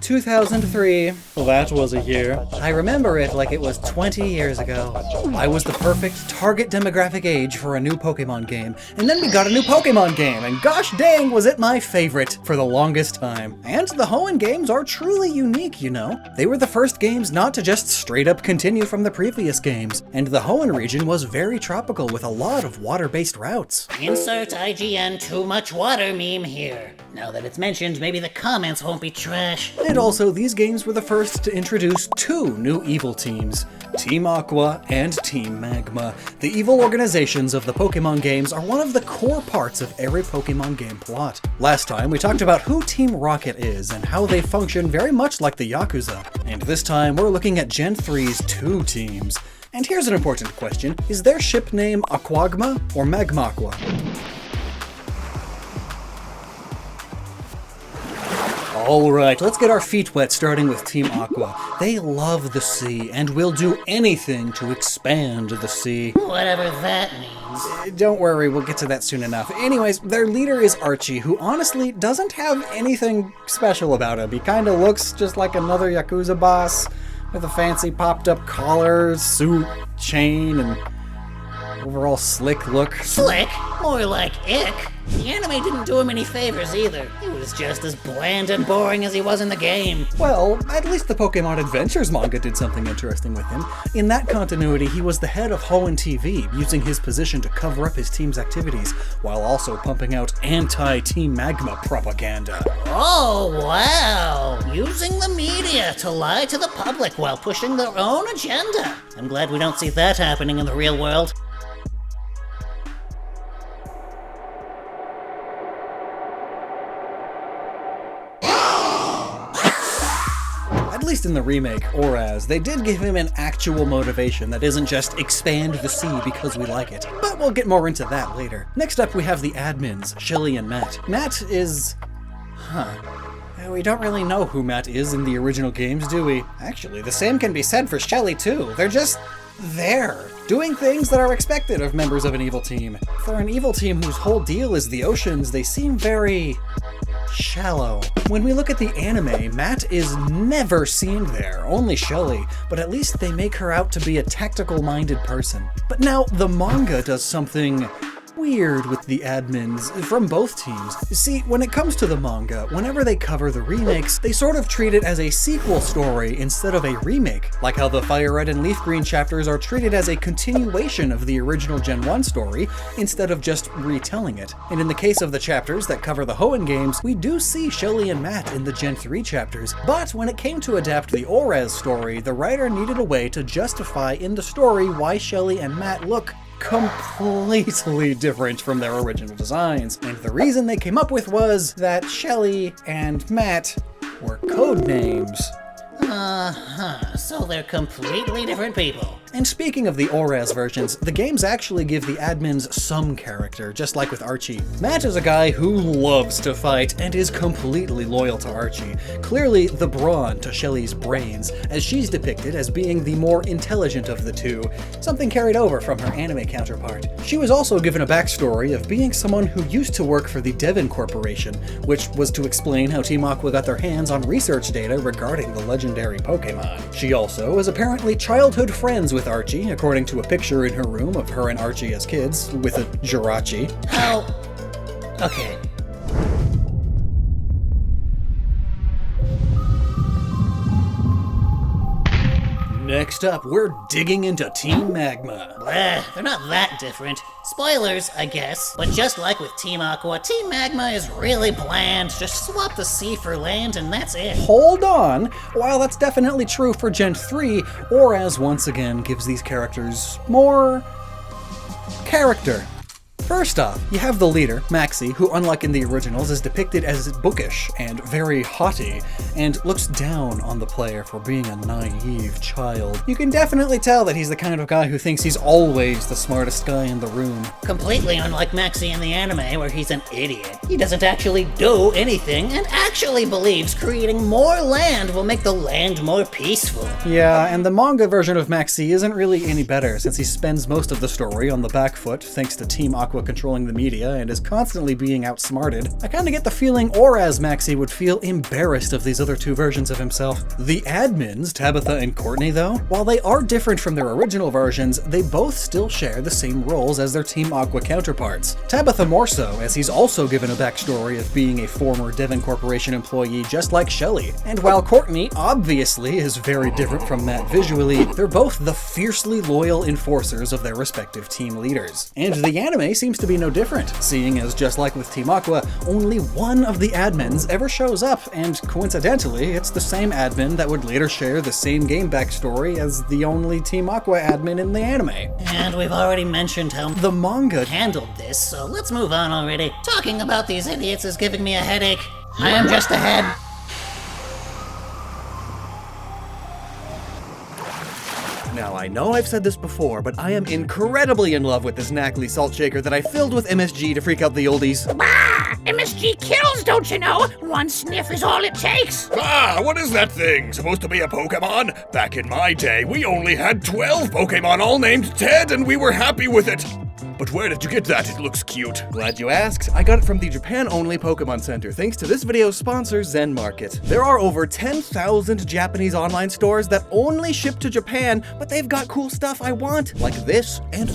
2003. That was a year. I remember it like it was 20 years ago. I was the perfect target demographic age for a new Pokemon game, and then we got a new Pokemon game, and gosh dang was it my favorite for the longest time. And the Hoenn games are truly unique, you know. They were the first games not to just straight up continue from the previous games, and the Hoenn region was very tropical with a lot of water-based routes. Insert IGN too much water meme here. Now that it's mentioned, maybe the comments won't be trash. And also, these games were the first to introduce two new evil teams, Team Aqua and Team Magma. The evil organizations of the Pokemon games are one of the core parts of every Pokemon game plot. Last time, we talked about who Team Rocket is and how they function very much like the Yakuza. And this time, we're looking at Gen 3's two teams. And here's an important question. Is their ship name Aquagma or Magmaqua? Alright, let's get our feet wet starting with Team Aqua. They love the sea and will do anything to expand the sea. Whatever that means. Don't worry, we'll get to that soon enough. Anyways, their leader is Archie, who honestly doesn't have anything special about him. He kinda looks just like another Yakuza boss with a fancy popped up collar, suit, chain, and overall slick look. Slick? More like ick. The anime didn't do him any favors either. He was just as bland and boring as he was in the game. Well, at least the Pokemon Adventures manga did something interesting with him. In that continuity, he was the head of Hoenn TV, using his position to cover up his team's activities, while also pumping out anti-Team Magma propaganda. Oh, wow! Using the media to lie to the public while pushing their own agenda. I'm glad we don't see that happening in the real world. At least in the remake, or as, they did give him an actual motivation that isn't just expand the sea because we like it. But we'll get more into that later. Next up we have the admins, Shelly and Matt. Matt is... We don't really know who Matt is in the original games, do we? Actually, the same can be said for Shelly too. They're just... there, doing things that are expected of members of an evil team. For an evil team whose whole deal is the oceans, they seem very... shallow. When we look at the anime, Matt is never seen there, only Shelly, but at least they make her out to be a tactical-minded person. But now, the manga does something weird with the admins from both teams. See, when it comes to the manga, whenever they cover the remakes, they sort of treat it as a sequel story instead of a remake, like how the Fire Red and Leaf Green chapters are treated as a continuation of the original Gen 1 story instead of just retelling it. And in the case of the chapters that cover the Hoenn games, we do see Shelly and Matt in the Gen 3 chapters, but when it came to adapt the Orez story, the writer needed a way to justify in the story why Shelly and Matt look completely different from their original designs. And the reason they came up with was that Shelly and Matt were code names. So they're completely different people. And speaking of the Orez versions, the games actually give the admins some character, just like with Archie. Matt is a guy who loves to fight and is completely loyal to Archie. Clearly the brawn to Shelly's brains, as she's depicted as being the more intelligent of the two, something carried over from her anime counterpart. She was also given a backstory of being someone who used to work for the Devon Corporation, which was to explain how Team Aqua got their hands on research data regarding the legendary Pokemon. She also is apparently childhood friends with Archie, according to a picture in her room of her and Archie as kids, with a Jirachi. How? Okay. Next up, we're digging into Team Magma. Bleh, they're not that different. Spoilers, I guess. But just like with Team Aqua, Team Magma is really bland. Just swap the sea for land and that's it. Hold on! While that's definitely true for Gen 3, Orez once again gives these characters more... character. First off, you have the leader, Maxie, who unlike in the originals is depicted as bookish and very haughty, and looks down on the player for being a naive child. You can definitely tell that he's the kind of guy who thinks he's always the smartest guy in the room. Completely unlike Maxie in the anime, where he's an idiot. He doesn't actually do anything, and actually believes creating more land will make the land more peaceful. Yeah, and the manga version of Maxie isn't really any better, since he spends most of the story on the back foot thanks to Team Aqua Aqua controlling the media and is constantly being outsmarted, I kinda get the feeling Oraz Maxie would feel embarrassed of these other two versions of himself. The admins, Tabitha and Courtney though, while they are different from their original versions, they both still share the same roles as their Team Aqua counterparts. Tabitha more so, as he's also given a backstory of being a former Devon Corporation employee just like Shelly. And while Courtney obviously is very different from Matt visually, they're both the fiercely loyal enforcers of their respective team leaders. And the anime seems to be no different, seeing as just like with Team Aqua, only one of the admins ever shows up, and coincidentally, it's the same admin that would later share the same game backstory as the only Team Aqua admin in the anime. And we've already mentioned how The manga handled this, so let's move on already. Talking about these idiots is giving me a headache. I am just ahead. Now, I know I've said this before, but I am incredibly in love with this Knackley salt shaker that I filled with MSG to freak out the oldies. Bah! MSG kills, don't you know? One sniff is all it takes. Ah, what is that thing? Supposed to be a Pokemon? Back in my day, we only had 12 Pokemon all named Ted, and we were happy with it. But where did you get that? It looks cute. Glad you asked. I got it from the Japan-only Pokemon Center, thanks to this video's sponsor, Zenmarket. There are over 10,000 Japanese online stores that only ship to Japan, but they've got cool stuff I want, like this, and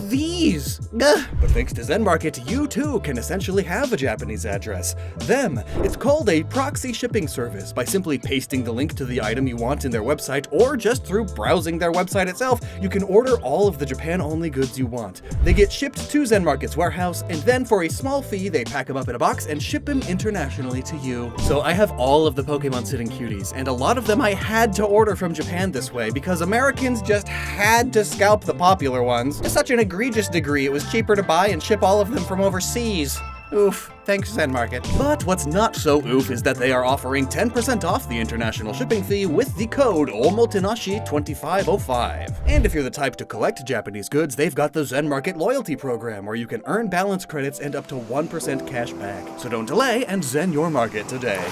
these. But thanks to Zenmarket, you too can essentially have a Japanese address. It's called a proxy shipping service. By simply pasting the link to the item you want in their website, or just through browsing their website itself, you can order all of the Japan-only goods you want. They get shipped to Zenmarket's warehouse, and then for a small fee, they pack them up in a box and ship them internationally to you. So I have all of the Pokemon Sitting Cuties, and a lot of them I had to order from Japan this way, because Americans just had to scalp the popular ones. To such an egregious degree, it was cheaper to buy and ship all of them from overseas. Oof, thanks Zenmarket. But what's not so oof is that they are offering 10% off the international shipping fee with the code OMOTENASHI2505. And if you're the type to collect Japanese goods, they've got the Zenmarket loyalty program where you can earn balance credits and up to 1% cash back. So don't delay and Zen your market today.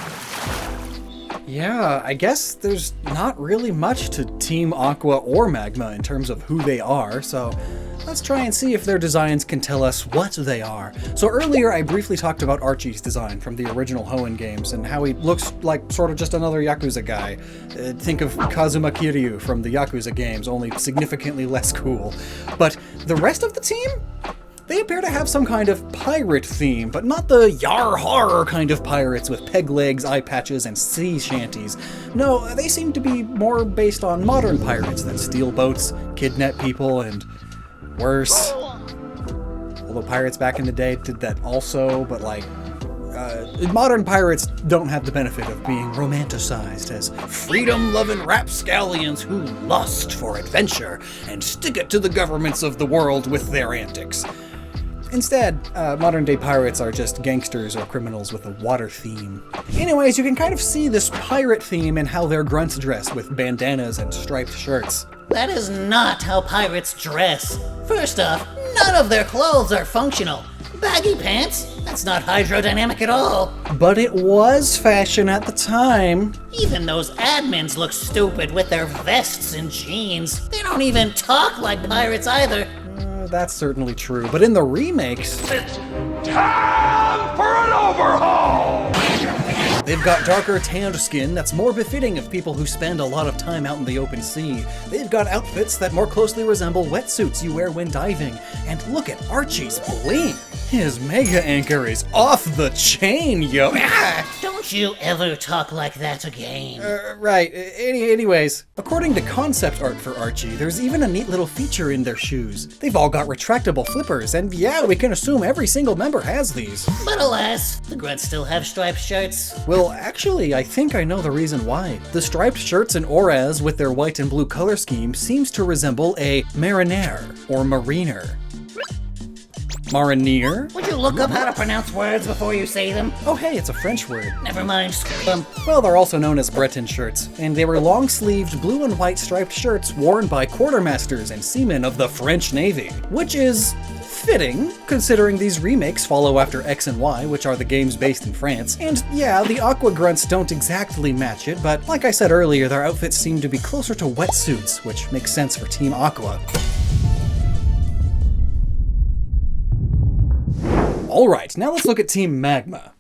Yeah, I guess there's not really much to Team Aqua or Magma in terms of who they are, so let's try and see if their designs can tell us what they are. So earlier I briefly talked about Archie's design from the original Hoenn games and how he looks like sort of just another Yakuza guy. Think of Kazuma Kiryu from the Yakuza games, only significantly less cool. But the rest of the team? They appear to have some kind of pirate theme, but not the yar-har kind of pirates with peg legs, eye patches, and sea shanties. No, they seem to be more based on modern pirates that steal boats, kidnap people, and worse. Although pirates back in the day did that also, but modern pirates don't have the benefit of being romanticized as freedom-loving rapscallions who lust for adventure and stick it to the governments of the world with their antics. Instead, modern-day pirates are just gangsters or criminals with a water theme. Anyways, you can kind of see this pirate theme in how their grunts dress with bandanas and striped shirts. That is not how pirates dress. First off, none of their clothes are functional. Baggy pants? That's not hydrodynamic at all. But it was fashion at the time. Even those admins look stupid with their vests and jeans. They don't even talk like pirates either. That's certainly true, but in the remakes, It's time for an overhaul! they've got darker tanned skin that's more befitting of people who spend a lot of time out in the open sea. They've got outfits that more closely resemble wetsuits you wear when diving. And look at Archie's bling! His mega anchor is off the chain, yo! Don't you ever talk like that again. Right, anyways, according to concept art for Archie, there's even a neat little feature in their shoes. They've all got retractable flippers, and yeah, we can assume every single member has these. But alas, the grunts still have striped shirts. Well, actually, I think I know the reason why. The striped shirts and auras with their white and blue color scheme seems to resemble a mariniere, or mariner. Marinier? Would you look up how to pronounce words before you say them? Oh hey, it's a French word. Never mind, screw them. Well, they're also known as Breton shirts, and they were long-sleeved blue and white striped shirts worn by quartermasters and seamen of the French Navy, which is fitting, considering these remakes follow after X and Y, which are the games based in France. And yeah, the Aqua grunts don't exactly match it, but like I said earlier, their outfits seem to be closer to wetsuits, which makes sense for Team Aqua. Alright, now let's look at Team Magma.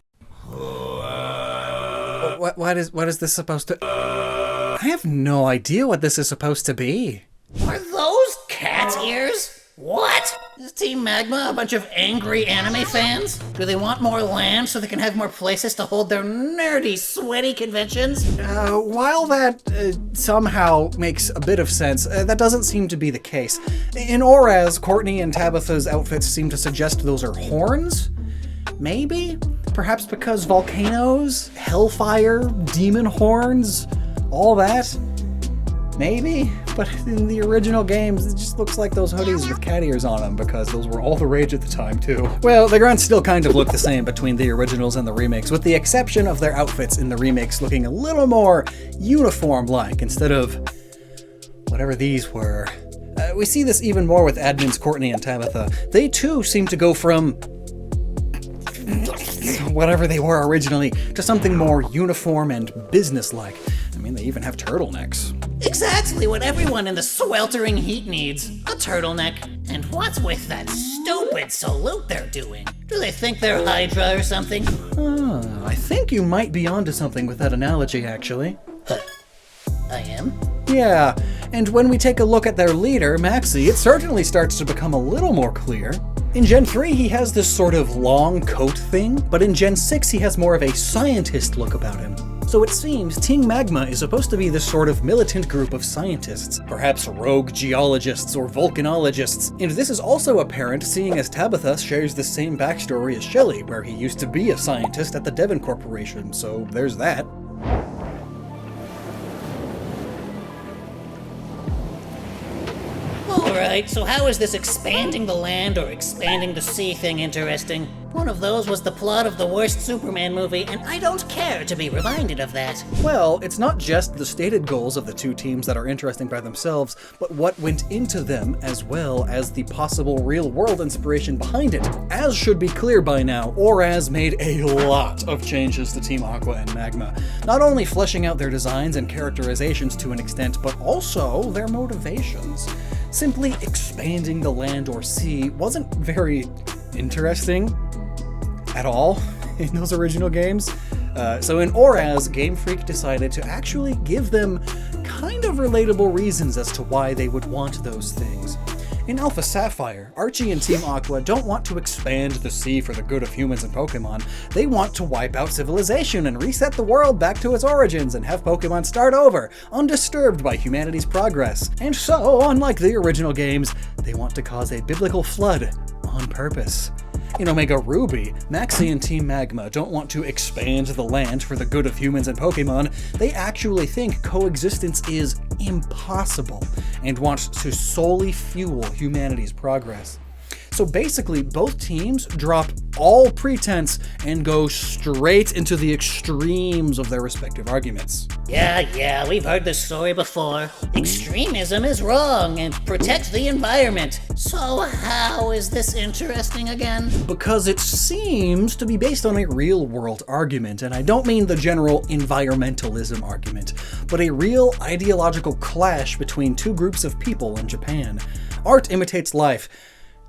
What is this supposed to... I have no idea what this is supposed to be. Are those cat ears? What? Is Team Magma a bunch of angry anime fans? Do they want more land so they can have more places to hold their nerdy, sweaty conventions? While that somehow makes a bit of sense, that doesn't seem to be the case. In Oraz, Courtney and Tabitha's outfits seem to suggest those are horns? Maybe? Perhaps because volcanoes, hellfire, demon horns, all that? Maybe? But in the original games, it just looks like those hoodies with cat ears on them, because those were all the rage at the time, too. Well, the grunts still kind of look the same between the originals and the remakes, with the exception of their outfits in the remakes looking a little more uniform-like, instead of whatever these were. We see this even more with admins Courtney and Tabitha. They, too, seem to go from whatever they were originally to something more uniform and businesslike. I mean, they even have turtlenecks. Exactly what everyone in the sweltering heat needs. A turtleneck. And what's with that stupid salute they're doing? Do they think they're Hydra or something? I think you might be onto something with that analogy, actually. I am? Yeah, and when we take a look at their leader, Maxie, it certainly starts to become a little more clear. In Gen 3, he has this sort of long coat thing, but in Gen 6, he has more of a scientist look about him. So it seems Team Magma is supposed to be this sort of militant group of scientists, perhaps rogue geologists or volcanologists, and this is also apparent seeing as Tabitha shares the same backstory as Shelley, where he used to be a scientist at the Devon Corporation, so there's that. Alright, so how is this expanding the land or expanding the sea thing interesting? One of those was the plot of the worst Superman movie, and I don't care to be reminded of that. Well, it's not just the stated goals of the two teams that are interesting by themselves, but what went into them, as well as the possible real-world inspiration behind it. As should be clear by now, Oraz made a lot of changes to Team Aqua and Magma, not only fleshing out their designs and characterizations to an extent, but also their motivations. Simply expanding the land or sea wasn't very interesting at all in those original games. So in Oraz, Game Freak decided to actually give them kind of relatable reasons as to why they would want those things. In Alpha Sapphire, Archie and Team Aqua don't want to expand the sea for the good of humans and Pokemon. They want to wipe out civilization and reset the world back to its origins and have Pokemon start over, undisturbed by humanity's progress. And so, unlike the original games, they want to cause a biblical flood on purpose. In Omega Ruby, Maxie and Team Magma don't want to expand the land for the good of humans and Pokemon. They actually think coexistence is impossible and want to solely fuel humanity's progress. So basically, both teams drop all pretense and go straight into the extremes of their respective arguments. Yeah, we've heard this story before. Extremism is wrong and protect the environment. So how is this interesting again? Because it seems to be based on a real-world argument, and I don't mean the general environmentalism argument, but a real ideological clash between two groups of people in Japan. Art imitates life.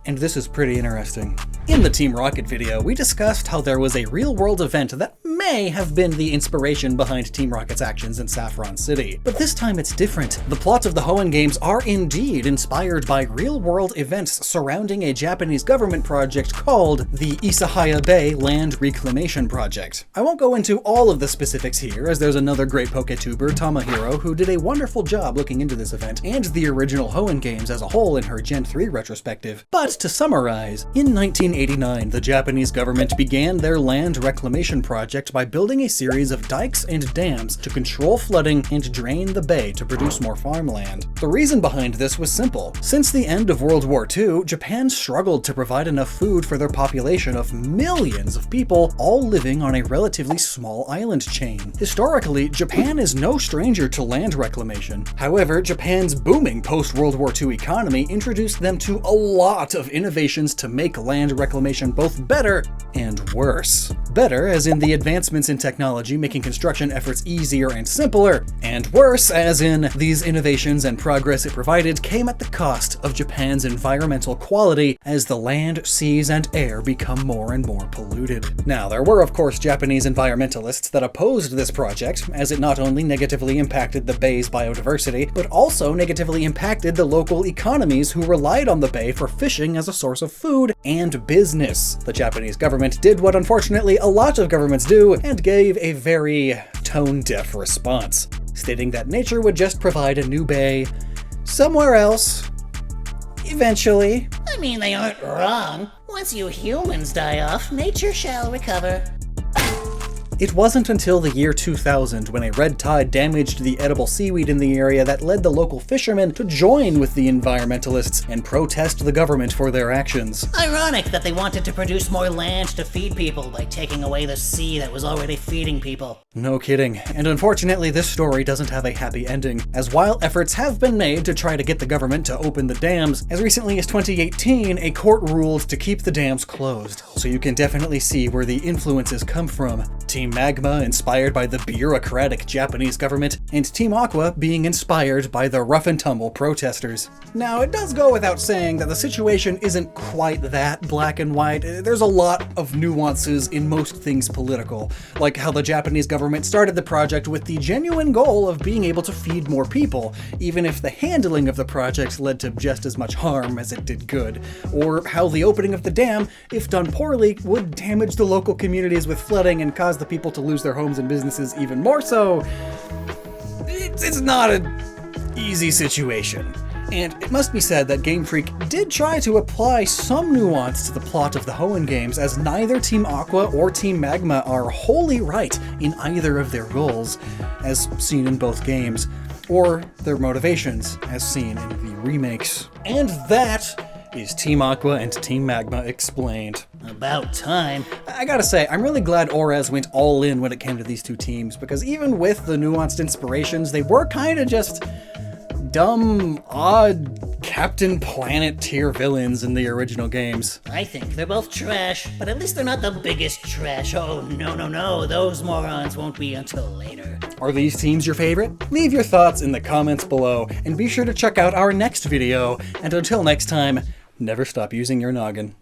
And this is pretty interesting. In the Team Rocket video, we discussed how there was a real-world event that may have been the inspiration behind Team Rocket's actions in Saffron City. But this time it's different. The plots of the Hoenn games are indeed inspired by real-world events surrounding a Japanese government project called the Isahaya Bay Land Reclamation Project. I won't go into all of the specifics here, as there's another great PokeTuber, Tamahiro, who did a wonderful job looking into this event and the original Hoenn games as a whole in her Gen 3 retrospective. But to summarize, in 1989, the Japanese government began their land reclamation project by building a series of dikes and dams to control flooding and drain the bay to produce more farmland. The reason behind this was simple. Since the end of World War II, Japan struggled to provide enough food for their population of millions of people, all living on a relatively small island chain. Historically, Japan is no stranger to land reclamation. However, Japan's booming post-World War II economy introduced them to a lot of innovations to make land reclamation both better and worse. Better, as in the advancements in technology making construction efforts easier and simpler, and worse, as in these innovations and progress it provided came at the cost of Japan's environmental quality as the land, seas, and air become more and more polluted. Now, there were of course Japanese environmentalists that opposed this project, as it not only negatively impacted the bay's biodiversity, but also negatively impacted the local economies who relied on the bay for fishing as a source of food and business. The Japanese government did what unfortunately a lot of governments do, and gave a very tone-deaf response, stating that nature would just provide a new bay somewhere else, eventually. I mean, they aren't wrong. Once you humans die off, nature shall recover. It wasn't until the year 2000 when a red tide damaged the edible seaweed in the area that led the local fishermen to join with the environmentalists and protest the government for their actions. Ironic that they wanted to produce more land to feed people by taking away the sea that was already feeding people. No kidding. And unfortunately, this story doesn't have a happy ending, as while efforts have been made to try to get the government to open the dams, as recently as 2018, a court ruled to keep the dams closed. So you can definitely see where the influences come from. Team Magma, inspired by the bureaucratic Japanese government, and Team Aqua being inspired by the rough-and-tumble protesters. Now, it does go without saying that the situation isn't quite that black and white. There's a lot of nuances in most things political, like how the Japanese government started the project with the genuine goal of being able to feed more people, even if the handling of the project led to just as much harm as it did good, or how the opening of the dam, if done poorly, would damage the local communities with flooding and cause the people to lose their homes and businesses even more so. It's not an easy situation. And it must be said that Game Freak did try to apply some nuance to the plot of the Hoenn games, as neither Team Aqua or Team Magma are wholly right in either of their goals, as seen in both games, or their motivations, as seen in the remakes. And that is Team Aqua and Team Magma explained. About time. I gotta say, I'm really glad Orez went all in when it came to these two teams, because even with the nuanced inspirations, they were kinda just dumb, odd, Captain Planet tier villains in the original games. I think they're both trash, but at least they're not the biggest trash. Oh, no, those morons won't be until later. Are these teams your favorite? Leave your thoughts in the comments below, and be sure to check out our next video. And until next time, never stop using your noggin.